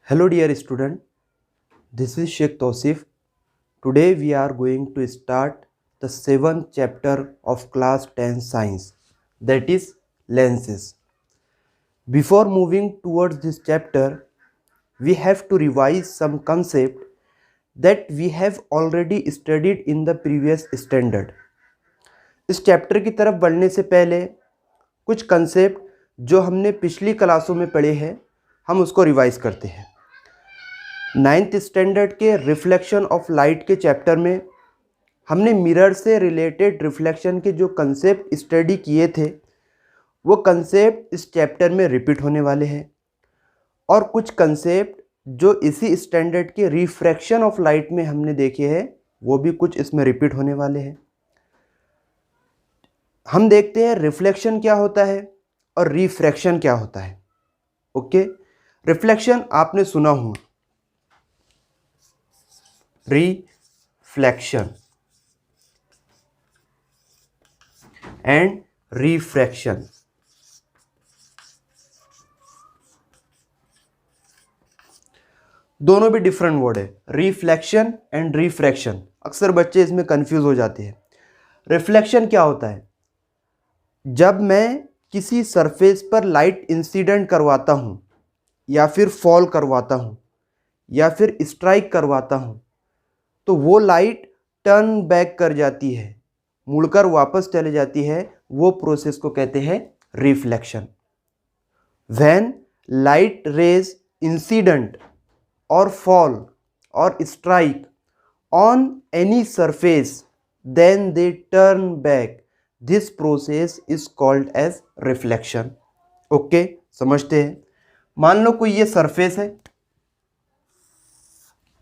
Hello dear student, this is Sheikh Tausif. Today we are going to start the 7th chapter of class 10 science, that is lenses. Before moving towards this chapter, we have to revise some concept that we have already studied in the previous standard. इस chapter की तरफ बढ़ने से पहले कुछ concept जो हमने पिछली क्लासों में पढ़े हैं हम उसको रिवाइज करते हैं। 9th स्टैंडर्ड के रिफ्लेक्शन ऑफ लाइट के चैप्टर में हमने मिरर से रिलेटेड रिफ्लेक्शन के जो कंसेप्ट स्टडी किए थे वो कंसेप्ट इस चैप्टर में रिपीट होने वाले हैं और कुछ कंसेप्ट जो इसी स्टैंडर्ड के रिफ्रैक्शन ऑफ लाइट में हमने देखे हैं वो भी कुछ इसमें रिपीट होने वाले हैं। हम देखते हैं रिफ्लेक्शन क्या होता है और रिफ्रैक्शन क्या होता है। ओके, रिफ्लेक्शन आपने सुना होगा, रिफ्लेक्शन एंड रिफ्रैक्शन। दोनों भी डिफरेंट वर्ड है, रिफ्लेक्शन एंड रिफ्रैक्शन। अक्सर बच्चे इसमें कंफ्यूज हो जाते हैं। रिफ्लेक्शन क्या होता है? जब मैं किसी सरफेस पर लाइट इंसिडेंट करवाता हूँ या फिर फॉल करवाता हूँ या फिर स्ट्राइक करवाता हूँ तो वो लाइट टर्न बैक कर जाती है, मुड़कर वापस चले जाती है, वो प्रोसेस को कहते हैं reflection. When light rays incident और फॉल और strike on any surface then they turn back, this process is called as reflection. Okay, समझते हैं। मान लो कोई ये सरफेस है,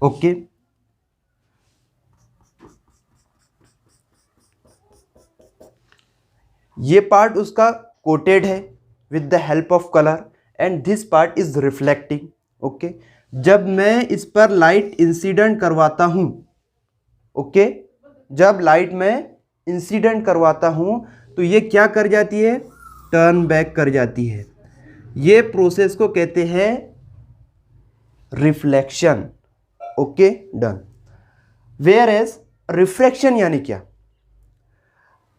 ओके, ये पार्ट उसका कोटेड है with the help of colour and this part is reflecting. Okay, जब मैं इस पर लाइट इंसिडेंट करवाता हूं, ओके, जब लाइट में इंसिडेंट करवाता हूं तो ये क्या कर जाती है? टर्न बैक कर जाती है। ये प्रोसेस को कहते हैं reflection. Okay, done. Whereas refraction यानी क्या?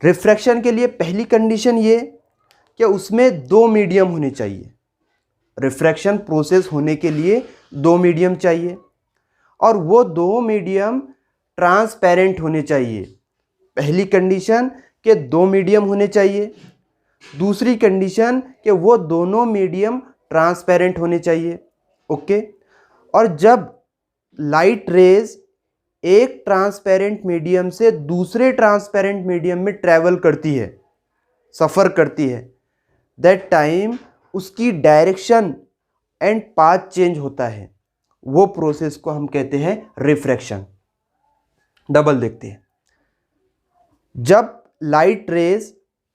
रिफ्रैक्शन के लिए पहली कंडीशन ये कि उसमें दो मीडियम होने चाहिए। रिफ्रैक्शन प्रोसेस होने के लिए दो मीडियम चाहिए और वो दो मीडियम ट्रांसपेरेंट होने चाहिए। पहली कंडीशन कि दो मीडियम होने चाहिए, दूसरी कंडीशन कि वो दोनों मीडियम ट्रांसपेरेंट होने चाहिए। ओके, और जब लाइट रेज एक ट्रांसपेरेंट मीडियम से दूसरे ट्रांसपेरेंट मीडियम में ट्रैवल करती है, सफ़र करती है, दैट टाइम उसकी डायरेक्शन एंड पाथ चेंज होता है। वो प्रोसेस को हम कहते हैं रिफ्रैक्शन। डबल देखते हैं। जब लाइट रेज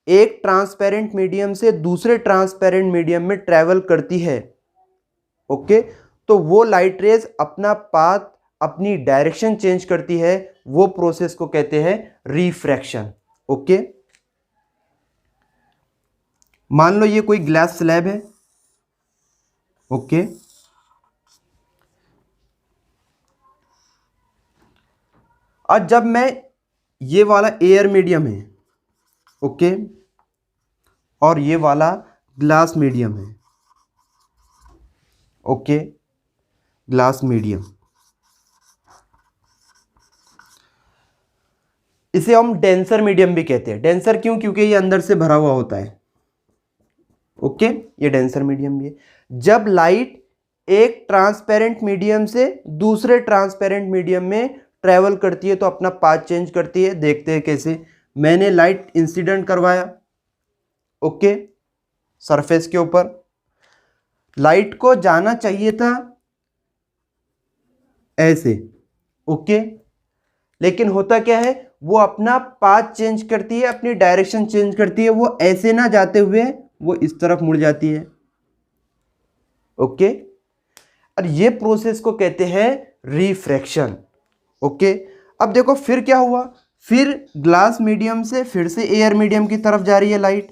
एक ट्रांसपेरेंट मीडियम से दूसरे ट्रांसपेरेंट मीडियम में ट्रैवल करती है, ओके, तो वो लाइट रेज अपना पाथ, अपनी डायरेक्शन चेंज करती है। वो प्रोसेस को कहते हैं रिफ्रैक्शन। ओके, मान लो ये कोई ग्लास स्लैब है, ओके, और जब मैं ये वाला एयर मीडियम है, ओके, और ये वाला ग्लास मीडियम है, ओके, ग्लास मीडियम, इसे हम डेंसर मीडियम भी कहते हैं। डेंसर क्यों? क्योंकि ये अंदर से भरा हुआ होता है। ओके, ये डेंसर मीडियम भी है। जब लाइट एक ट्रांसपेरेंट मीडियम से दूसरे ट्रांसपेरेंट मीडियम में ट्रैवल करती है तो अपना पाथ चेंज करती है। देखते हैं कैसे। मैंने लाइट इंसिडेंट करवाया, ओके, सरफेस के ऊपर। लाइट को जाना चाहिए था ऐसे, ओके, लेकिन होता क्या है, वो अपना पाथ चेंज करती है, अपनी डायरेक्शन चेंज करती है। वो ऐसे ना जाते हुए वो इस तरफ मुड़ जाती है। ओके, और ये प्रोसेस को कहते हैं रिफ्रैक्शन। ओके, अब देखो फिर क्या हुआ। फिर ग्लास मीडियम से फिर से एयर मीडियम की तरफ जा रही है लाइट,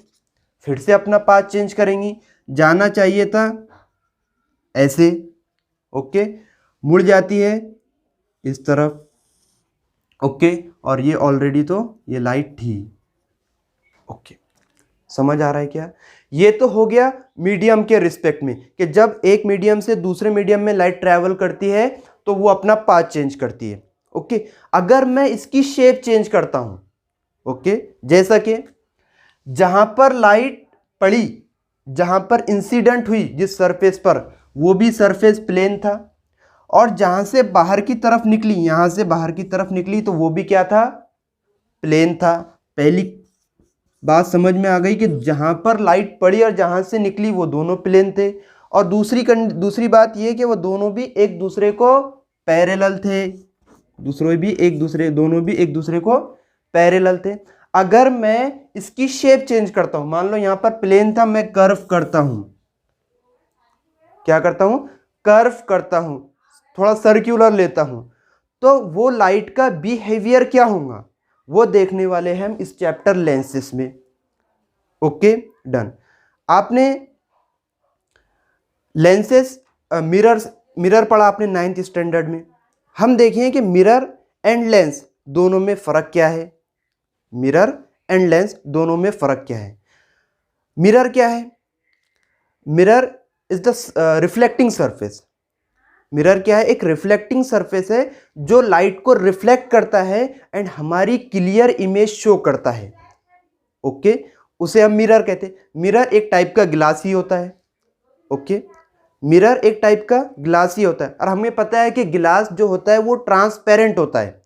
फिर से अपना पाथ चेंज करेंगी। जाना चाहिए था ऐसे, ओके, मुड़ जाती है इस तरफ, ओके, और ये ऑलरेडी तो ये लाइट थी, ओके, समझ आ रहा है क्या? ये तो हो गया मीडियम के रिस्पेक्ट में, कि जब एक मीडियम से दूसरे मीडियम में लाइट ट्रैवल करती है तो वो अपना पाथ चेंज करती है, ओके। अगर मैं इसकी शेप चेंज करता हूं, ओके, जैसा कि जहां पर लाइट पड़ी, जहां पर इंसिडेंट हुई जिस सरफेस पर, वो भी सरफेस प्लेन था, और जहां से बाहर की तरफ निकली, यहां से बाहर की तरफ निकली, तो वो भी क्या था? प्लेन था। पहली बात समझ में आ गई कि जहां पर लाइट पड़ी और जहां से निकली वो दोनों प्लेन थे। और दूसरी बात ये कि वो दोनों भी एक दूसरे को पैरेलल थे, दोनों भी एक दूसरे को पैरेलल थे। अगर मैं इसकी शेप चेंज करता हूं, मान लो यहां पर प्लेन था, मैं कर्व करता हूं, क्या करता हूं? कर्व करता हूं, थोड़ा सर्क्यूलर लेता हूं, तो वो लाइट का बिहेवियर क्या होगा वो देखने वाले हैं हम इस चैप्टर लेंसेस में, ओके, डन। आपने लेंसेस, मिरर पढ़ा आपने 9th स्टैंडर्ड में। हम देखें कि मिरर एंड लेंस दोनों में फर्क क्या है। मिरर एंड लेंस दोनों में फर्क क्या है? मिरर क्या है? Mirror is the reflecting surface. Mirror क्या है? एक रिफ्लेक्टिंग सरफेस है जो लाइट को रिफ्लेक्ट करता है एंड हमारी क्लियर इमेज शो करता है, ओके, उसे हम मिरर कहते हैं। मिरर एक टाइप का ग्लास ही होता है, ओके, मिरर एक टाइप का ग्लास ही होता है, और हमें पता है कि ग्लास जो होता है वो ट्रांसपेरेंट होता है।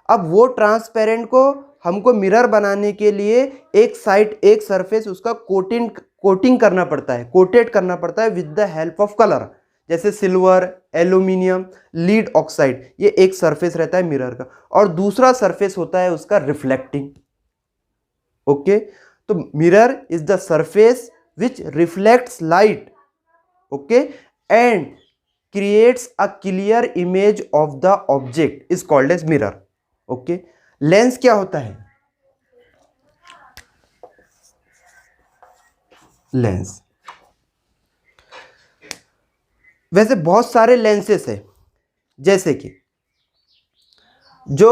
अब वो ट्रांसपेरेंट को हमको मिरर बनाने के लिए एक साइड, एक सरफेस उसका कोटिंग करना पड़ता है, कोटेड करना पड़ता है with the help of colour, जैसे सिल्वर, एल्यूमिनियम, लीड ऑक्साइड, ये एक सरफेस रहता है मिरर का, और दूसरा सरफेस होता है उसका रिफ्लेक्टिंग, ओके। तो mirror is the surface which reflects light, okay, and creates a clear image of the object is called as mirror, okay. Lens क्या होता है? लेंस, वैसे बहुत सारे लेंसेस है, जैसे कि जो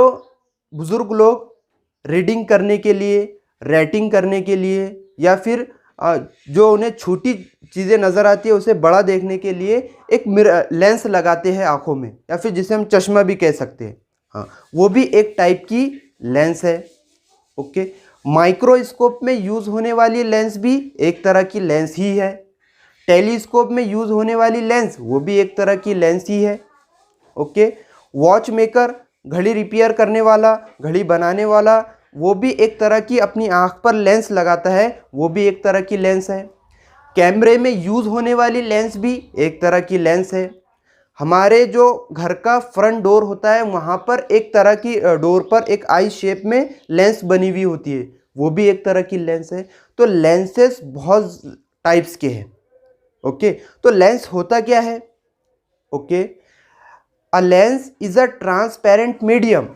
बुजुर्ग लोग रीडिंग करने के लिए, राइटिंग करने के लिए, या फिर जो उन्हें छोटी चीज़ें नज़र आती है उसे बड़ा देखने के लिए एक लेंस लगाते हैं आँखों में, या फिर जिसे हम चश्मा भी कह सकते हैं, हाँ, वो भी एक टाइप की लेंस है, ओके। माइक्रोस्कोप में यूज़ होने वाली लेंस भी एक तरह की लेंस ही है। टेलीस्कोप में यूज़ होने वाली लेंस वो भी एक तरह की लेंस ही है, ओके। वॉच मेकर, घड़ी रिपेयर करने वाला, घड़ी बनाने वाला, वो भी एक तरह की अपनी आँख पर लेंस लगाता है, वो भी एक तरह की लेंस है। कैमरे में यूज़ होने वाली लेंस भी एक तरह की लेंस है। हमारे जो घर का फ्रंट डोर होता है वहाँ पर एक तरह की डोर पर एक आई शेप में लेंस बनी हुई होती है, वो भी एक तरह की लेंस है। तो लेंसेस बहुत टाइप्स के हैं, ओके। तो लेंस होता क्या है? Okay, a lens is a transparent medium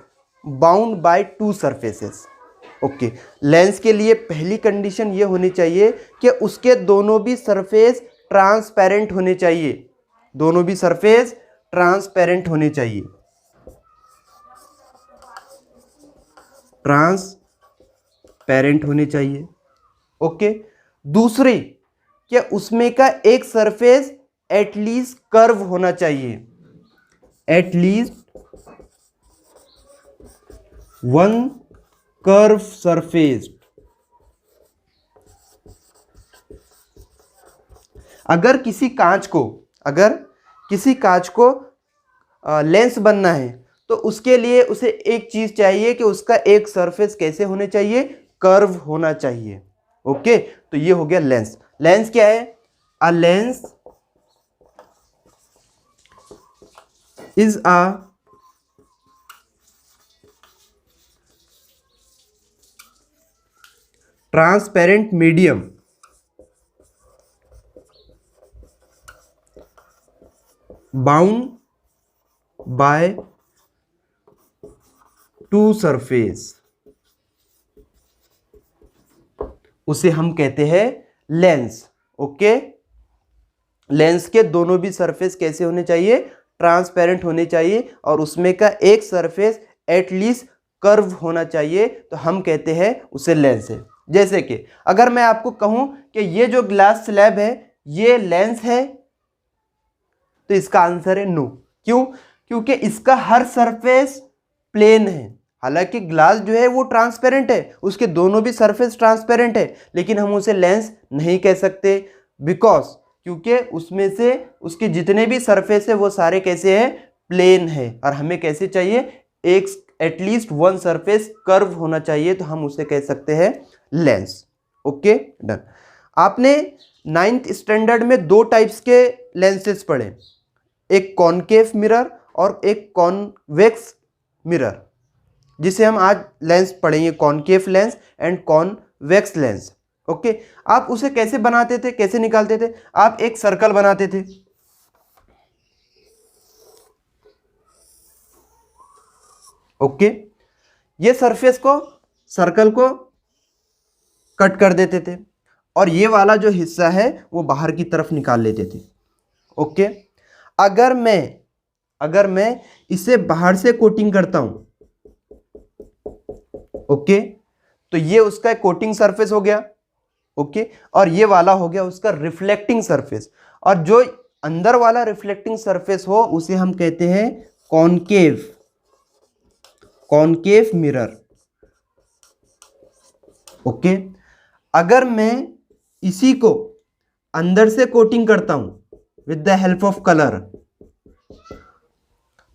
bound by two surfaces, okay. Lens के लिए पहली कंडीशन ये होनी चाहिए कि उसके दोनों भी सरफेस ट्रांसपेरेंट होने चाहिए, दोनों भी सरफेस ट्रांसपेरेंट होने चाहिए, ट्रांसपेरेंट होने चाहिए, ओके। दूसरी, कि उसमें का एक सरफेस एटलीस्ट कर्व होना चाहिए, एटलीस्ट वन कर्व सरफेस। अगर किसी कांच को लेंस बनना है तो उसके लिए उसे एक चीज चाहिए कि उसका एक सरफेस कैसे होने चाहिए? कर्व होना चाहिए, ओके। तो ये हो गया लेंस। लेंस क्या है? A lens is a transparent medium bound by two surface, उसे हम कहते हैं लेंस, ओके। लेंस के दोनों भी सरफेस कैसे होने चाहिए, ट्रांसपेरेंट होने चाहिए, और उसमें का एक सरफेस एटलीस्ट कर्व होना चाहिए, तो हम कहते हैं उसे लेंस है। जैसे कि अगर मैं आपको कहूं कि ये जो ग्लास स्लैब है ये लेंस है, तो इसका आंसर है नो। क्यों? क्योंकि इसका हर सरफेस प्लेन है। हालांकि ग्लास जो है वो ट्रांसपेरेंट है, उसके दोनों भी सरफेस ट्रांसपेरेंट है, लेकिन हम उसे लेंस नहीं कह सकते। बिकॉज क्योंकि उसमें से उसके जितने भी सरफेस है वो सारे कैसे हैं, प्लेन है, और हमें कैसे चाहिए, एक एटलीस्ट वन सरफेस कर्व होना चाहिए, तो हम उसे कह सकते हैं लेंस। Okay done. आपने 9th स्टैंडर्ड में दो टाइप्स के लेंसेज पढ़े, एक कॉनकेव मिरर और एक कॉन्वेक्स मिरर, जिसे हम आज लेंस पढ़ेंगे, concave lens and convex lens. Okay, आप उसे कैसे बनाते थे, कैसे निकालते थे? आप एक सर्कल बनाते थे, ओके, ये सरफेस को, सर्कल को कट कर देते थे, और ये वाला जो हिस्सा है वो बाहर की तरफ निकाल लेते थे। ओके, अगर मैं इसे बाहर से कोटिंग करता हूं, ओके, तो ये उसका कोटिंग सरफेस हो गया, ओके, और ये वाला हो गया उसका रिफ्लेक्टिंग सरफेस, और जो अंदर वाला रिफ्लेक्टिंग सरफेस हो उसे हम कहते हैं कॉनकेव मिरर। ओके, अगर मैं इसी को अंदर से कोटिंग करता हूं with the help of colour,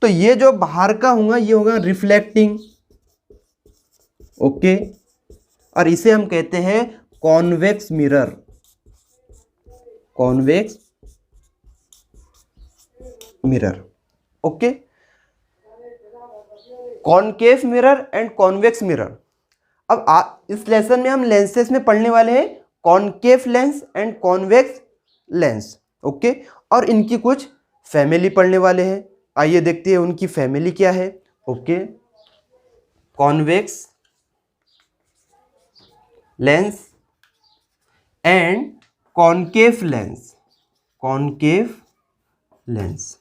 तो ये जो बाहर का होगा ये होगा रिफ्लेक्टिंग, ओके, और इसे हम कहते हैं convex mirror, convex mirror. Okay, concave mirror and convex mirror. अब इस लेसन में हम लेंसेज में पढ़ने वाले हैं concave lens and convex lens, okay, और इनकी कुछ फैमिली पढ़ने वाले हैं। आइए देखते हैं उनकी फैमिली क्या है। Okay, convex lens and concave lens, concave lens.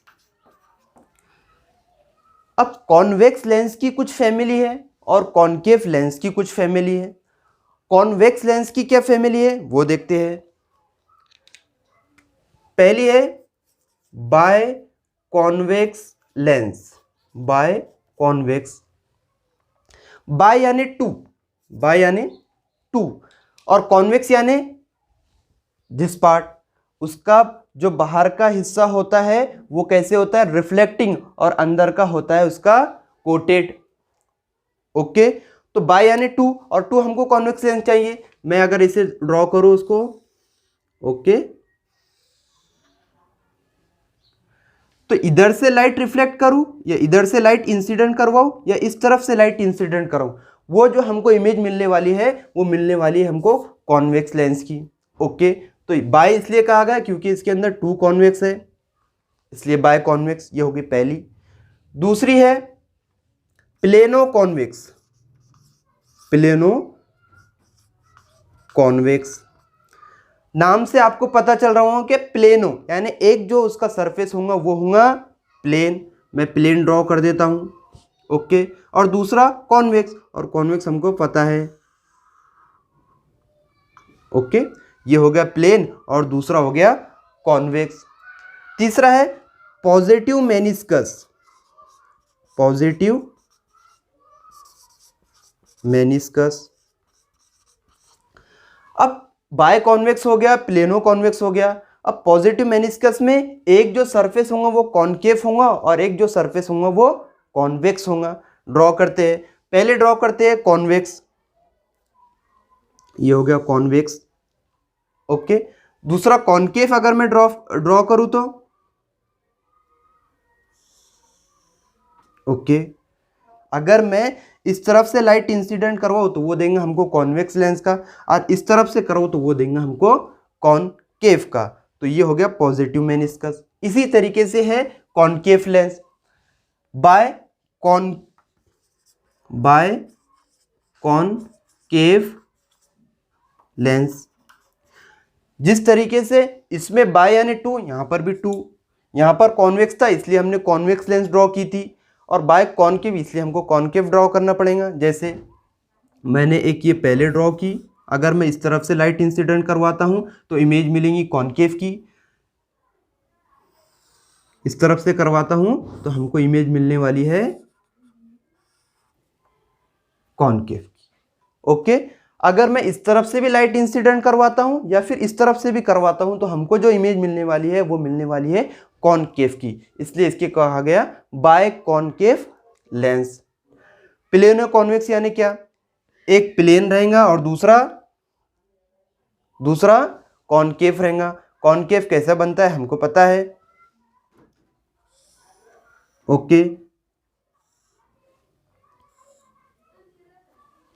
अब कॉन्वेक्स लेंस की कुछ फैमिली है और कॉनकेव लेंस की कुछ फैमिली है। कॉन्वेक्स लेंस की क्या फैमिली है वो देखते हैं। पहली है bi convex lens, bi convex, bi यानी टू, बाय यानी टू, और कॉन्वेक्स यानी दिस पार्ट, उसका जो बाहर का हिस्सा होता है वो कैसे होता है, रिफ्लेक्टिंग, और अंदर का होता है उसका कोटेड। ओके, तो बाय यानी टू, और टू हमको कॉन्वेक्स लेंस चाहिए। मैं अगर इसे ड्रॉ करूं उसको, ओके, तो इधर से लाइट रिफ्लेक्ट करूं या इधर से लाइट इंसिडेंट करवाऊं या इस तरफ से लाइट इंसिडेंट कराऊं, वो जो हमको इमेज मिलने वाली है वो मिलने वाली है हमको कॉन्वेक्स लेंस की। ओके, तो बाय इसलिए कहा गया क्योंकि इसके अंदर टू कॉन्वेक्स है, इसलिए बाय कॉन्वेक्स, ये होगी पहली। दूसरी है प्लेनो कॉन्वेक्स, प्लेनो कॉन्वेक्स। नाम से आपको पता चल रहा होगा कि प्लेनो यानी एक जो उसका सरफेस होगा वो होगा प्लेन, मैं प्लेन ड्रॉ कर देता हूं, ओके, और दूसरा कॉन्वेक्स, और कॉन्वेक्स हमको पता है, ओके, ये हो गया प्लेन और दूसरा हो गया कॉन्वेक्स। तीसरा है पॉजिटिव मेनिस्कस, पॉजिटिव मेनिस्कस। अब बाय कॉन्वेक्स हो गया, प्लेनो कॉन्वेक्स हो गया। अब पॉजिटिव मेनिस्कस में एक जो सरफेस होगा वो कॉनकेव होगा और एक जो सरफेस होगा वो कॉन्वेक्स होगा। ड्रॉ करते हैं, पहले ड्रॉ करते हैं कॉन्वेक्स, ये हो गया कॉन्वेक्स, ओके। दूसरा कॉनकेव अगर मैं ड्रॉ करूं तो, ओके, अगर मैं इस तरफ से लाइट इंसिडेंट करवाऊं तो वो देंगे हमको कॉन्वेक्स लेंस का, और इस तरफ से कराऊं तो वो देंगे हमको कॉनकेव का। तो ये हो गया पॉजिटिव मेनिस्कस। इसी तरीके से है concave lens, bi concave lens. जिस तरीके से इसमें बाय यानी टू, यहाँ पर भी टू। यहाँ पर कॉन्वेक्स था इसलिए हमने कॉन्वेक्स लेंस ड्रॉ की थी, और बाय कॉन्केव इसलिए हमको कॉन्केव ड्रॉ करना पड़ेगा। जैसे मैंने एक ये पहले ड्रॉ की, अगर मैं इस तरफ से लाइट इंसिडेंट करवाता हूँ तो इमेज मिलेंगी कॉन्केव की, इस तरफ से करवाता हूँ तो हमको इमेज मिलने वाली है कॉन्केव की। ओके, अगर मैं इस तरफ से भी लाइट इंसिडेंट करवाता हूँ या फिर इस तरफ से भी करवाता हूँ तो हमको जो इमेज मिलने वाली है वो मिलने वाली है कॉन्केव की, इसलिए इसके कहा गया bi concave lens. Plano convex यानी क्या, एक प्लेन रहेगा और दूसरा कॉन्केव रहेगा। कॉन्केव कैसा बनता है हमको पता है।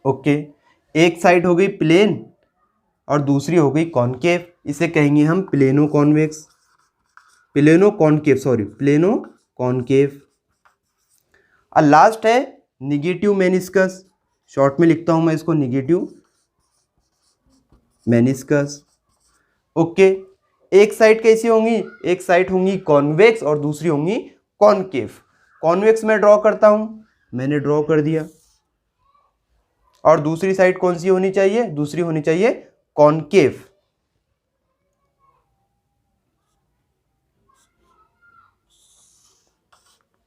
ओके, एक साइड हो गई प्लेन और दूसरी हो गई कॉन्केव, इसे कहेंगे हम प्लेनो कॉन्केव। और लास्ट है निगेटिव मेनिस्कस, शॉर्ट में लिखता हूं मैं इसको निगेटिव मेनिस्कस। ओके, एक साइड कैसी होंगी, एक साइड होंगी कॉन्वेक्स और दूसरी होंगी कॉन्केव। कॉन्वेक्स में ड्रॉ करता हूं, मैंने ड्रॉ कर दिया, और दूसरी साइड कौन सी होनी चाहिए, दूसरी होनी चाहिए कॉन्केव।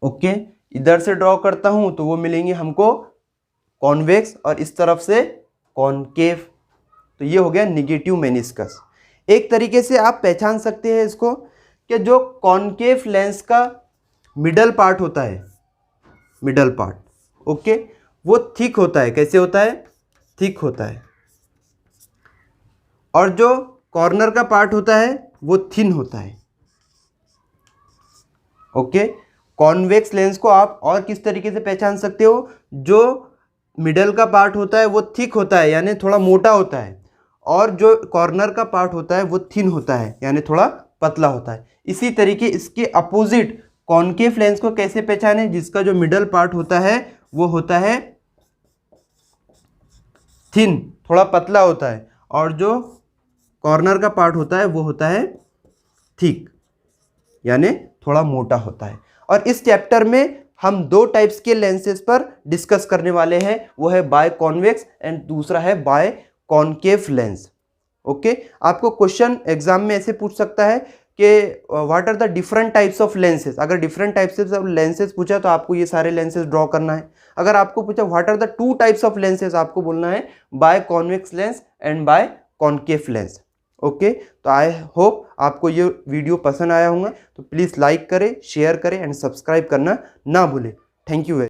ओके, इधर से ड्रॉ करता हूं तो वो मिलेंगे हमको कॉन्वेक्स और इस तरफ से कॉन्केव, तो ये हो गया निगेटिव मेनिस्कस। एक तरीके से आप पहचान सकते हैं इसको कि जो कॉन्केव लेंस का मिडल पार्ट होता है, मिडल पार्ट, ओके, वो थिक होता है। कैसे होता है, थिक होता है, और जो कॉर्नर का पार्ट होता है वो थिन होता है। ओके, कॉन्वेक्स लेंस को आप और किस तरीके से पहचान सकते हो, जो मिडल का पार्ट होता है वो थिक होता है यानी थोड़ा मोटा होता है, और जो कॉर्नर का पार्ट होता है वो थिन होता है यानी थोड़ा पतला होता है। इसी तरीके इसके अपोजिट कॉन्केव लेंस को कैसे पहचाने, जिसका जो मिडल पार्ट होता है वो होता है थिन, थोड़ा पतला होता है, और जो कॉर्नर का पार्ट होता है वो होता है थिक यानी थोड़ा मोटा होता है। और इस चैप्टर में हम दो टाइप्स के लेंसेज पर डिस्कस करने वाले हैं, वो है बाय कॉन्वेक्स एंड दूसरा है बाय कॉन्केव लेंस। ओके, आपको क्वेश्चन एग्जाम में ऐसे पूछ सकता है कि what are the different types of lenses. अगर डिफरेंट टाइप्स ऑफ लेंसेज पूछा तो आपको ये सारे लेंसेज ड्रॉ करना है। अगर आपको पूछा what are the two types of lenses, आपको बोलना है bi convex lens and bi concave lens. Okay, तो आई होप आपको ये वीडियो पसंद आया होगा, तो प्लीज़ लाइक करें, शेयर करें एंड सब्सक्राइब करना ना भूलें। Thank you.